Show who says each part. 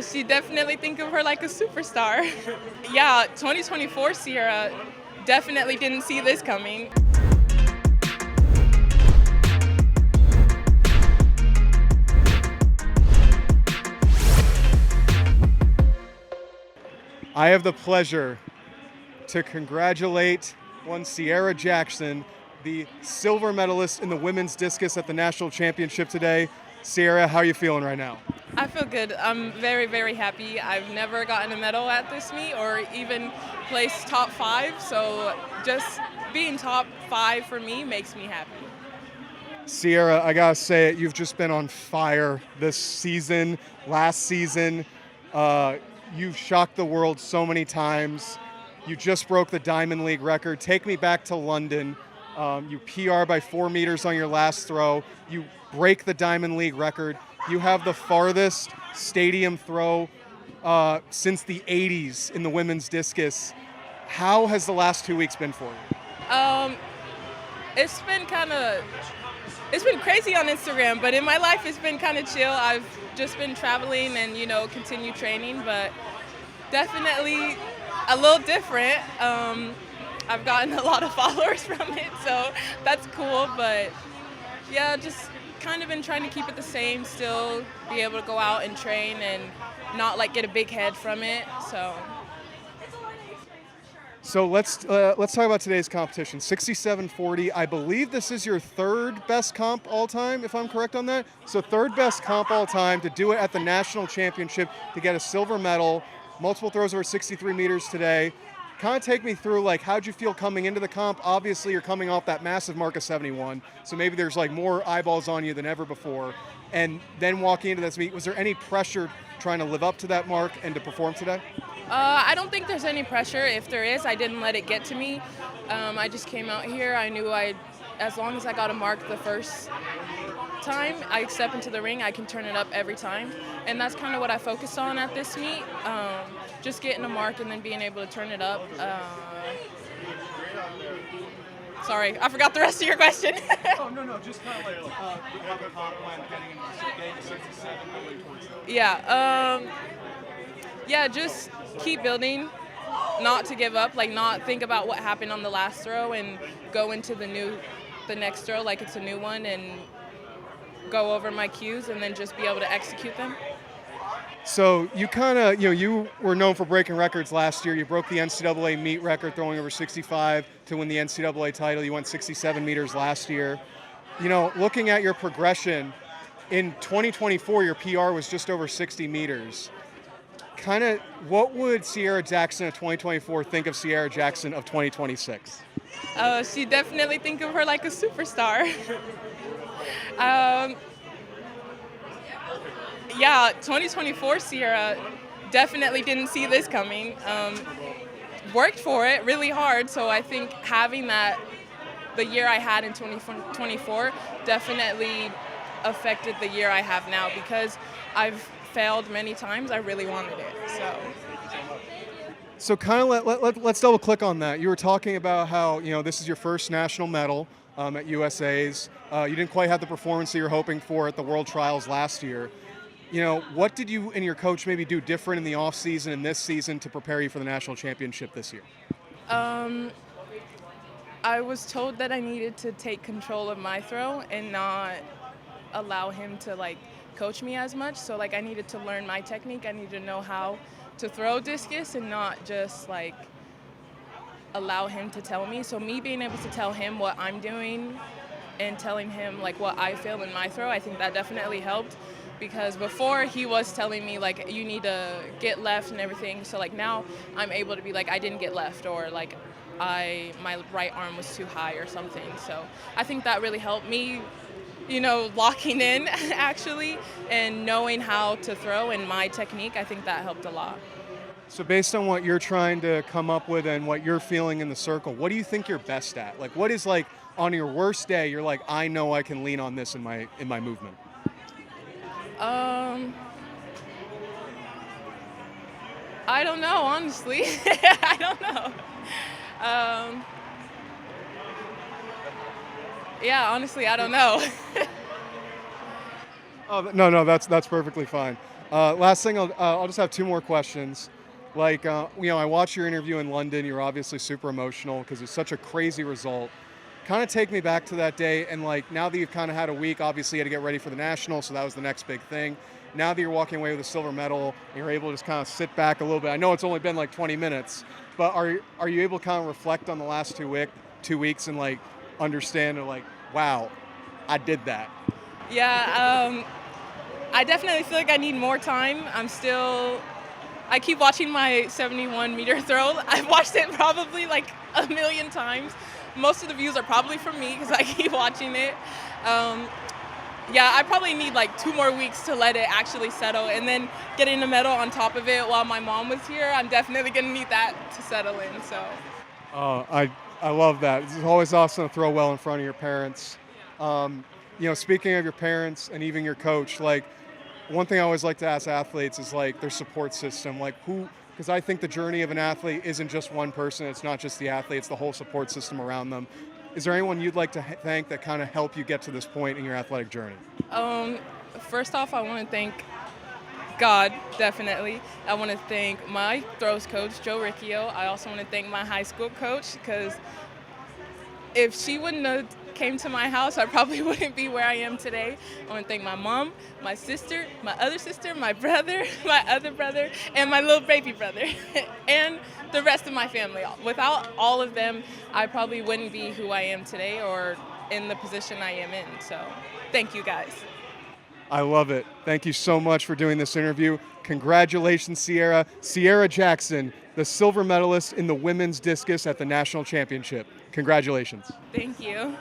Speaker 1: She definitely think of her like a superstar. Yeah, 2024 Cierra definitely didn't see this coming.
Speaker 2: I have the pleasure to congratulate one Cierra Jackson, the silver medalist in the women's discus at the national championship today. Cierra, how are you feeling right now?
Speaker 1: I feel good. I'm very, very happy. I've never gotten a medal at this meet or even placed top 5, so just being top 5 for me makes me happy.
Speaker 2: Cierra, I gotta say it, you've just been on fire this season, last season. You've shocked the world so many times. You just broke the Diamond League record. Take me back to London. You PR by 4 meters on your last throw. You break the Diamond League record. You have the farthest stadium throw since the 80s in the women's discus. How has the last 2 weeks been for you?
Speaker 1: It's been crazy on Instagram, but in my life it's been kind of chill. I've just been traveling and continue training, but definitely a little different. I've gotten a lot of followers from it, so that's cool. But yeah, just kind of been trying to keep it the same, still be able to go out and train and not like get a big head from it.
Speaker 2: So let's talk about today's competition. 67.40. I believe this is your third best comp all time, if I'm correct on that. So third best comp all time to do it at the national championship to get a silver medal. Multiple throws over 63 meters today. Kind of take me through, like, how'd you feel coming into the comp? Obviously, you're coming off that massive mark of 71, so maybe there's like more eyeballs on you than ever before. And then walking into this meet, was there any pressure trying to live up to that mark and to perform today?
Speaker 1: I don't think there's any pressure. If there is, I didn't let it get to me. I just came out here. I knew as long as I got a mark the first time I step into the ring, I can turn it up every time. And that's kind of what I focused on at this meet. Just getting a mark and then being able to turn it up. Sorry, I forgot the rest of your question.
Speaker 2: No, just kind of like how the comp went getting into 67 going towards that.
Speaker 1: Yeah, just keep building, not to give up, like not think about what happened on the last throw and go into the next throw like it's a new one and go over my cues and then just be able to execute them.
Speaker 2: So you kind of, you were known for breaking records last year. You broke the NCAA meet record throwing over 65 to win the NCAA title. You went 67 meters last year. Looking at your progression, in 2024, your PR was just over 60 meters. Kind of, what would Cierra Jackson of 2024 think of Cierra Jackson of 2026?
Speaker 1: She definitely think of her like a superstar. Yeah, 2024 Cierra definitely didn't see this coming. Worked for it really hard, so I think having that, the year I had in 2024 definitely affected the year I have now because I've failed many times. I really wanted it,
Speaker 2: So kind of let's double click on that. You were talking about how this is your first national medal at USA's. You didn't quite have the performance that you were hoping for at the World Trials last year. What did you and your coach maybe do different in the off season and this season to prepare you for the national championship this year?
Speaker 1: I was told that I needed to take control of my throw and not allow him to coach me as much. So I needed to learn my technique. I needed to know how to throw discus and not just allow him to tell me. So me being able to tell him what I'm doing and telling him what I feel in my throw, I think that definitely helped. Because before he was telling me you need to get left and everything. So now I'm able to be I didn't get left, or my right arm was too high or something. So I think that really helped me, locking in actually and knowing how to throw and my technique. I think that helped a lot.
Speaker 2: So based on what you're trying to come up with and what you're feeling in the circle, what do you think you're best at? What is on your worst day, you're I know I can lean on this in my movement?
Speaker 1: I don't know, honestly. I don't know. Yeah, honestly, I don't know.
Speaker 2: Oh, no, that's perfectly fine. Last thing, I'll just have two more questions. Like, I watched your interview in London. You're obviously super emotional because it's such a crazy result. Kind of take me back to that day, and like now that you've kind of had a week, obviously you had to get ready for the national, so that was the next big thing. Now that you're walking away with a silver medal, and you're able to just kind of sit back a little bit. I know it's only been like 20 minutes, but are you able to kind of reflect on the last 2 weeks and like understand and like, wow, I did that.
Speaker 1: Yeah, I definitely feel like I need more time. I keep watching my 71-meter throw. I've watched it probably like a million times. Most of the views are probably from me because I keep watching it. Yeah, I probably need like 2 more weeks to let it actually settle, and then getting a medal on top of it while my mom was here, I'm definitely gonna need that to settle in. So.
Speaker 2: Oh, I love that. It's always awesome to throw well in front of your parents. Speaking of your parents and even your coach, like one thing I always like to ask athletes is like their support system, like because I think the journey of an athlete isn't just one person. It's not just the athlete, it's the whole support system around them. Is there anyone you'd like to thank that kind of helped you get to this point in your athletic journey?
Speaker 1: First off, I want to thank God, definitely. I want to thank my throws coach, Joe Riccio. I also want to thank my high school coach, because if she wouldn't have came to my house, I probably wouldn't be where I am today. I want to thank my mom, my sister, my other sister, my brother, my other brother, and my little baby brother, and the rest of my family. Without all of them, I probably wouldn't be who I am today or in the position I am in. So thank you guys.
Speaker 2: I love it. Thank you so much for doing this interview. Congratulations, Cierra. Cierra Jackson, the silver medalist in the women's discus at the national championship. Congratulations.
Speaker 1: Thank you.